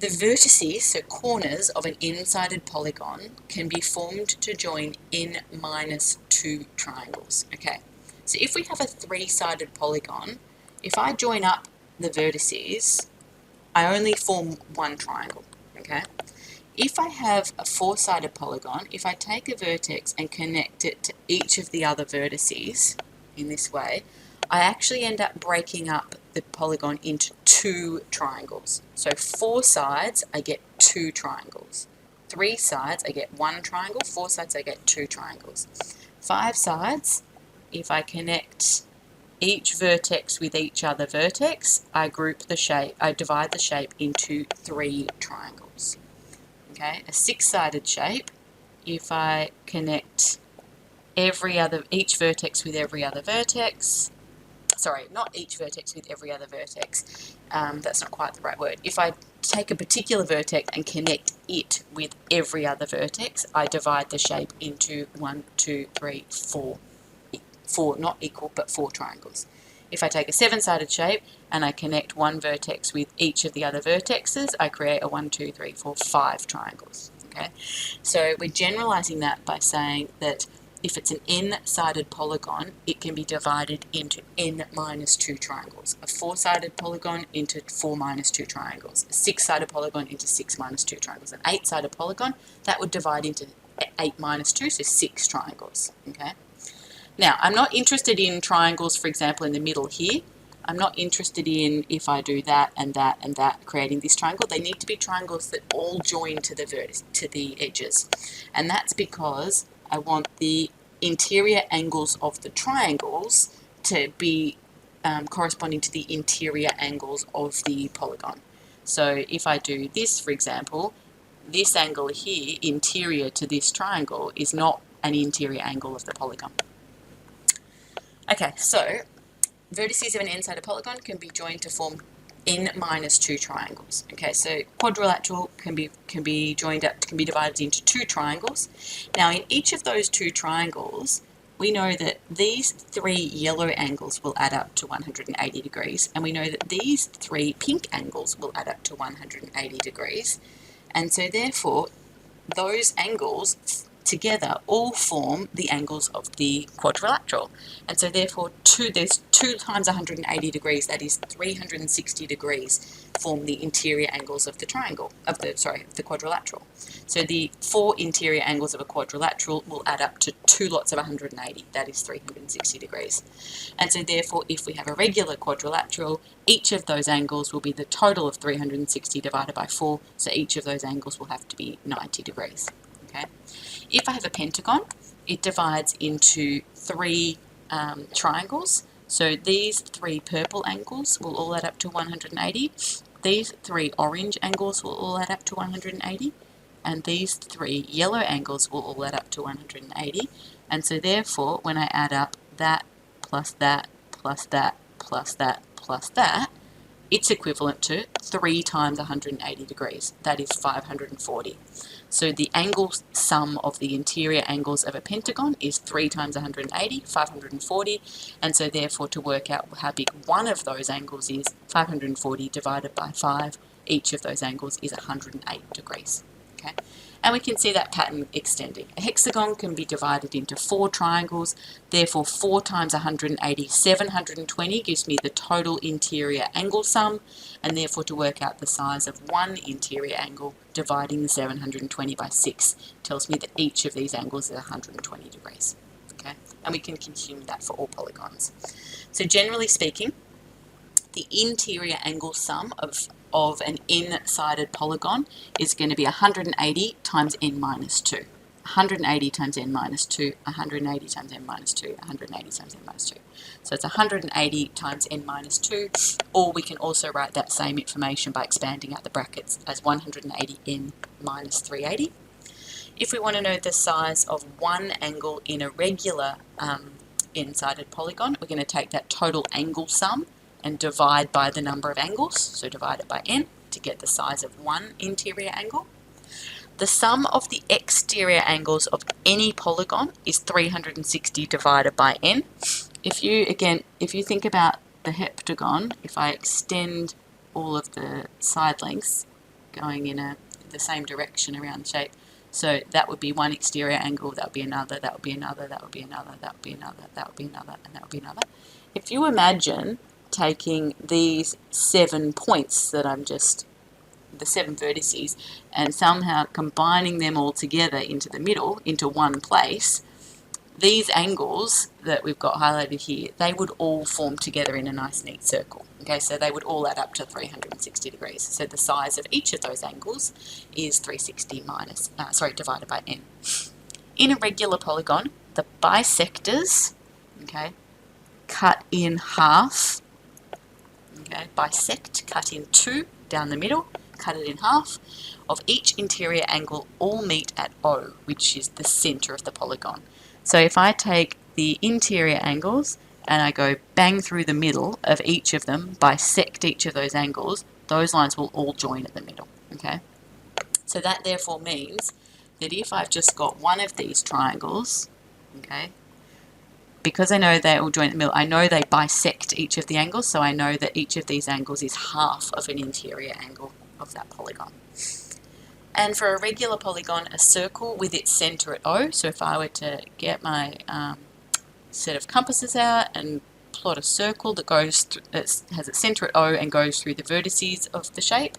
The vertices, so corners of an n-sided polygon, can be formed to join n-2 triangles. Okay, so if we have a 3-sided polygon, if I join up the vertices, I only form one triangle. Okay, if I have a 4-sided polygon, if I take a vertex and connect it to each of the other vertices in this way, I actually end up breaking up the polygon into 2 triangles. So 4 sides, I get 2 triangles. 3 sides, I get 1 triangle. 4 sides, I get 2 triangles. 5 sides, if I connect each vertex with each other vertex, I divide the shape into 3 triangles. Okay, a 6-sided shape, if I connect each vertex with every other vertex, sorry, not each vertex with every other vertex, that's not quite the right word. If I take a particular vertex and connect it with every other vertex, I divide the shape into 1, 2, 3, 4, not equal, but 4 triangles. If I take a 7-sided shape and I connect one vertex with each of the other vertexes, I create a 1, 2, 3, 4, 5 triangles. Okay, so we're generalizing that by saying that if it's an n-sided polygon, it can be divided into n-2 triangles. A 4-sided polygon into 4-2 triangles. A 6-sided polygon into 6-2 triangles. An 8-sided polygon, that would divide into 8-2, so 6 triangles. Okay. Now, I'm not interested in triangles, for example, in the middle here. I'm not interested in if I do that and that and that, creating this triangle. They need to be triangles that all join to the edges. And that's because I want the interior angles of the triangles to be corresponding to the interior angles of the polygon. So if I do this, for example, this angle here, interior to this triangle, is not an interior angle of the polygon. Okay, so vertices of an n-sided polygon can be joined to form n-2 triangles. Okay, so quadrilateral can be joined up, can be divided into 2 triangles. Now, in each of those 2 triangles, we know that these 3 yellow angles will add up to 180 degrees, and we know that these 3 pink angles will add up to 180 degrees, and so therefore those angles together all form the angles of the quadrilateral, and so therefore there's 2 times 180 degrees, that is 360 degrees, form the interior angles of the triangle, of the quadrilateral. So the 4 interior angles of a quadrilateral will add up to 2 lots of 180, that is 360 degrees. And so therefore, if we have a regular quadrilateral, each of those angles will be the total of 360 divided by 4, so each of those angles will have to be 90 degrees. Okay. If I have a pentagon, it divides into 3 triangles. So these 3 purple angles will all add up to 180. These 3 orange angles will all add up to 180. And these 3 yellow angles will all add up to 180. And so therefore, when I add up that plus that plus that plus that plus that, it's equivalent to 3 times 180 degrees. That is 540. So the angle sum of the interior angles of a pentagon is 3 times 180, 540, and so therefore to work out how big one of those angles is, 540 divided by 5, each of those angles is 108 degrees. Okay? And we can see that pattern extending. A hexagon can be divided into 4 triangles, therefore 4 times 180, 720 gives me the total interior angle sum, and therefore to work out the size of one interior angle, dividing the 720 by 6 tells me that each of these angles is 120 degrees. Okay? And we can continue that for all polygons. So generally speaking, the interior angle sum of an n-sided polygon is going to be 180 times n minus 2. 180 times n minus 2, 180 times n minus 2, 180 times n minus 2. So it's 180 times n minus 2, or we can also write that same information by expanding out the brackets as 180n minus 380. If we want to know the size of one angle in a regular n-sided polygon, we're going to take that total angle sum and divide by the number of angles, so divide it by n to get the size of one interior angle. The sum of the exterior angles of any polygon is 360 divided by n. If you think about the heptagon, if I extend all of the side lengths going in the same direction around the shape, so that would be one exterior angle, that would be another, that would be another, that would be another, that would be another, that would be another, and that would be another. If you imagine taking these 7 points that the 7 vertices, and somehow combining them all together into the middle, into one place, these angles that we've got highlighted here, they would all form together in a nice neat circle. Okay, so they would all add up to 360 degrees. So the size of each of those angles is 360 divided by n. In a regular polygon, the bisectors, okay, cut in half. Okay, bisect, cut in 2 down the middle, cut it in half, of each interior angle all meet at O, which is the center of the polygon. So if I take the interior angles and I go bang through the middle of each of them, bisect each of those angles, those lines will all join at the middle. Okay, so that therefore means that if I've just got one of these triangles, okay, because I know they all join at the middle, I know they bisect each of the angles, so I know that each of these angles is half of an interior angle of that polygon. And for a regular polygon, a circle with its centre at O, so if I were to get my set of compasses out and plot a circle that goes has its centre at O and goes through the vertices of the shape,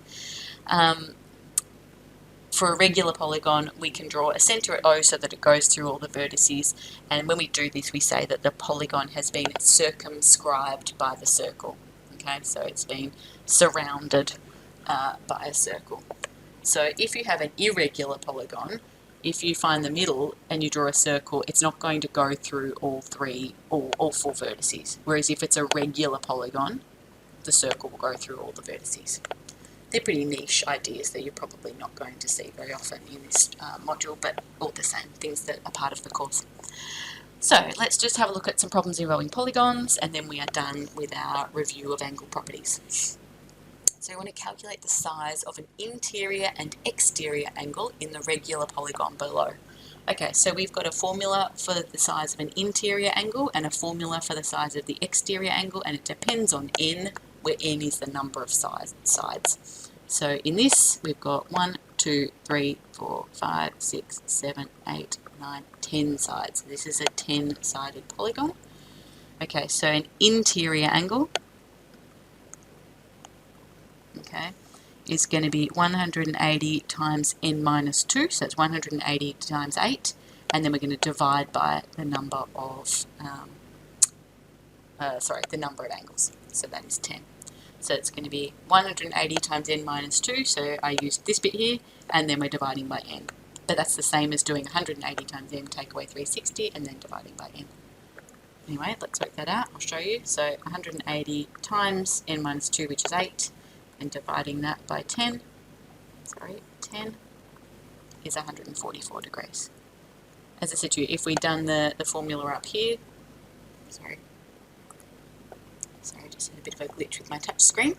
for a regular polygon, we can draw a centre at O so that it goes through all the vertices, and when we do this, we say that the polygon has been circumscribed by the circle. Okay, so it's been surrounded by a circle. So if you have an irregular polygon, if you find the middle and you draw a circle, it's not going to go through all four vertices. Whereas if it's a regular polygon, the circle will go through all the vertices. They're pretty niche ideas that you're probably not going to see very often in this module, but all the same, things that are part of the course. So let's just have a look at some problems involving polygons, and then we are done with our review of angle properties. So we want to calculate the size of an interior and exterior angle in the regular polygon below. Okay, so we've got a formula for the size of an interior angle and a formula for the size of the exterior angle, and it depends on n, where n is the number of sides. So in this, we've got 1, 2, 3, 4, 5, 6, 7, 8, 9, 10 sides. This is a 10-sided polygon. Okay, so an interior angle, okay, is going to be 180 times n minus 2, so it's 180 times 8, and then we're going to divide by the number of, the number of angles, so that is 10. So it's going to be 180 times n minus 2, so I used this bit here, and then we're dividing by n. But that's the same as doing 180 times n, take away 360, and then dividing by n. Anyway, let's work that out, I'll show you. So 180 times n minus 2, which is 8, and dividing that by 10 is 144 degrees. As I said to you, if we'd done the formula up here, sorry, I just had a bit of a glitch with my touch screen.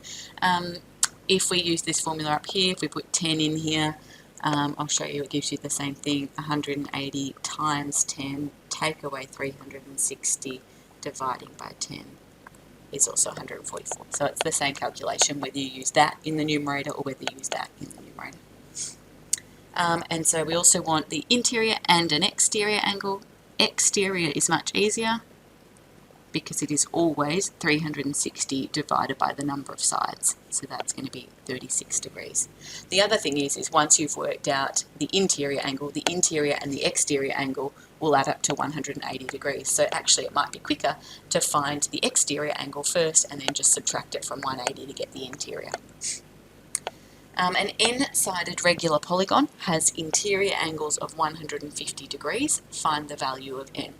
If we use this formula up here, if we put 10 in here, I'll show you, it gives you the same thing, 180 times 10, take away 360, dividing by 10 is also 144. So it's the same calculation whether you use that in the numerator or whether you use that in the numerator. And so we also want the interior and an exterior angle. Exterior is much easier because it is always 360 divided by the number of sides. So that's going to be 36 degrees. The other thing is once you've worked out the interior angle and the exterior angle will add up to 180 degrees. So actually it might be quicker to find the exterior angle first and then just subtract it from 180 to get the interior. An n-sided regular polygon has interior angles of 150 degrees. Find the value of n.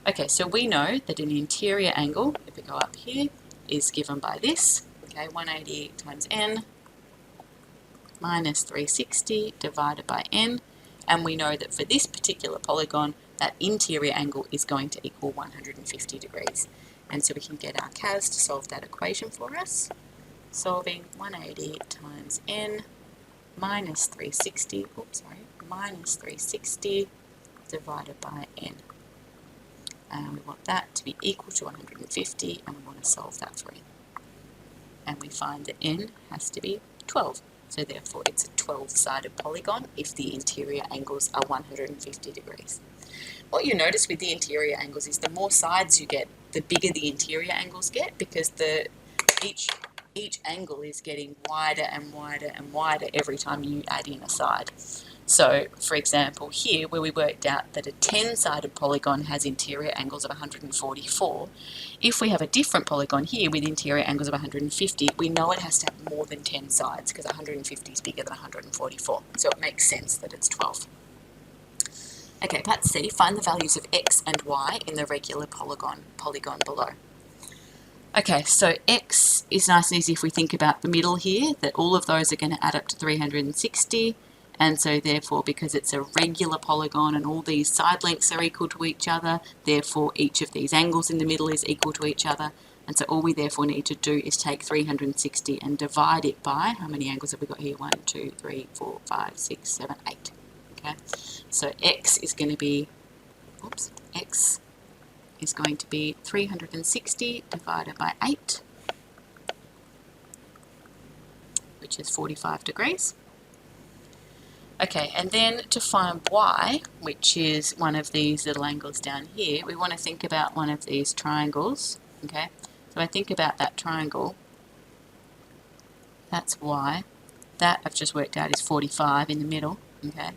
Okay, so we know that an interior angle, if we go up here, is given by this. Okay, 180 times n minus 360 divided by n. And we know that for this particular polygon, that interior angle is going to equal 150 degrees. And so we can get our CAS to solve that equation for us. Solving 180 times n minus 360, minus 360 divided by n. And we want that to be equal to 150, and we want to solve that for n. And we find that n has to be 12. So therefore it's a 12-sided polygon if the interior angles are 150 degrees. What you notice with the interior angles is the more sides you get, the bigger the interior angles get, because each angle is getting wider and wider and wider every time you add in a side. So, for example, here where we worked out that a 10-sided polygon has interior angles of 144, if we have a different polygon here with interior angles of 150, we know it has to have more than 10 sides because 150 is bigger than 144. So it makes sense that it's 12. Okay, part C, find the values of x and y in the regular polygon below. Okay, so x is nice and easy if we think about the middle here, that all of those are going to add up to 360. And so therefore, because it's a regular polygon and all these side lengths are equal to each other, therefore each of these angles in the middle is equal to each other. And so all we therefore need to do is take 360 and divide it by, how many angles have we got here? 1, 2, 3, 4, 5, 6, 7, 8. Okay, so x is going to be, x is going to be 360 divided by 8, which is 45 degrees. Okay, and then to find y, which is one of these little angles down here, we want to think about one of these triangles, okay? So I think about that triangle, that's y. That I've just worked out is 45 in the middle, okay?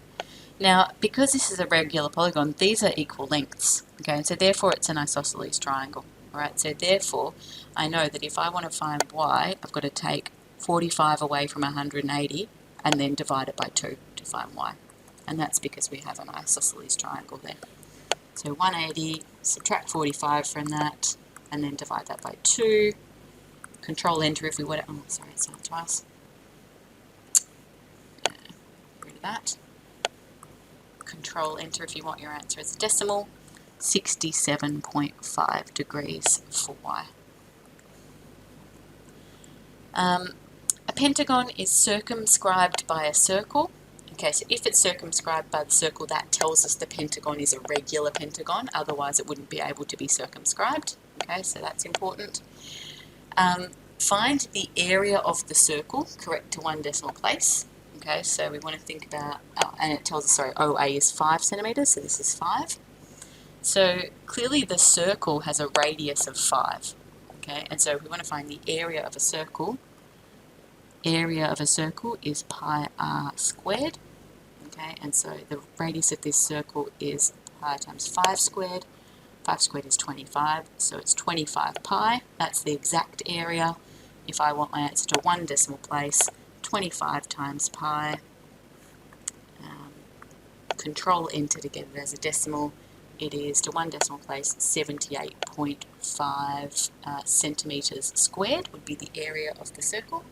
Now, because this is a regular polygon, these are equal lengths, okay? And so therefore it's an isosceles triangle, all right? So therefore, I know that if I want to find y, I've got to take 45 away from 180 and then divide it by 2 to find y. And that's because we have an isosceles triangle there. So 180, subtract 45 from that, and then divide that by 2. Control Enter if we want to, oh sorry, it's not twice. Rid of that. Control Enter if you want your answer as a decimal. 67.5 degrees for y. A pentagon is circumscribed by a circle. Okay, so if it's circumscribed by the circle, that tells us the pentagon is a regular pentagon, otherwise it wouldn't be able to be circumscribed. Okay, so that's important. Find the area of the circle, correct to 1 decimal place. Okay, so we want to think about, and it tells us, sorry, OA is 5 centimetres, so this is 5. So clearly the circle has a radius of 5. Okay, and so if we want to find the area of a circle is pi r squared. Okay, and so the radius of this circle is pi times 5 squared. 5 squared is 25, so it's 25 pi. That's the exact area. If I want my answer to 1 decimal place, 25 times pi. Control Enter to get it as a decimal. It is to 1 decimal place 78.5 centimetres squared would be the area of the circle.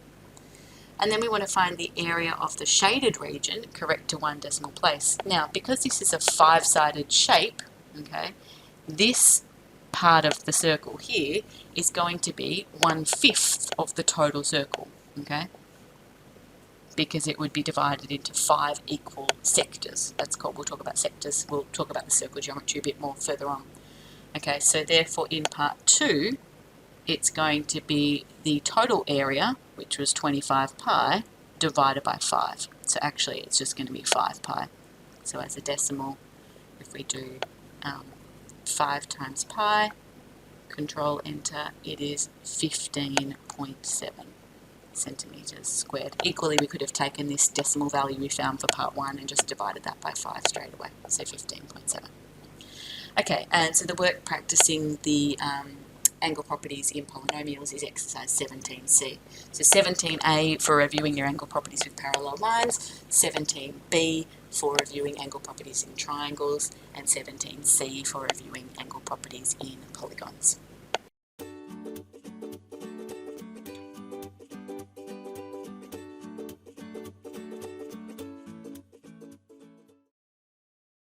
And then we want to find the area of the shaded region, correct to 1 decimal place. Now, because this is a 5-sided shape, okay, this part of the circle here is going to be 1/5 of the total circle, okay, because it would be divided into 5 equal sectors. That's called, we'll talk about sectors, we'll talk about the circle geometry a bit more further on. Okay, so therefore in part 2, it's going to be the total area, which was 25 pi, divided by 5. So actually it's just going to be 5 pi. So as a decimal, if we do 5 times pi, Control Enter, it is 15.7 centimetres squared. Equally, we could have taken this decimal value we found for part 1 and just divided that by 5 straight away, so 15.7. Okay, and so the work practicing the angle properties in polynomials is exercise 17C. So 17A for reviewing your angle properties with parallel lines, 17B for reviewing angle properties in triangles, and 17C for reviewing angle properties in polygons.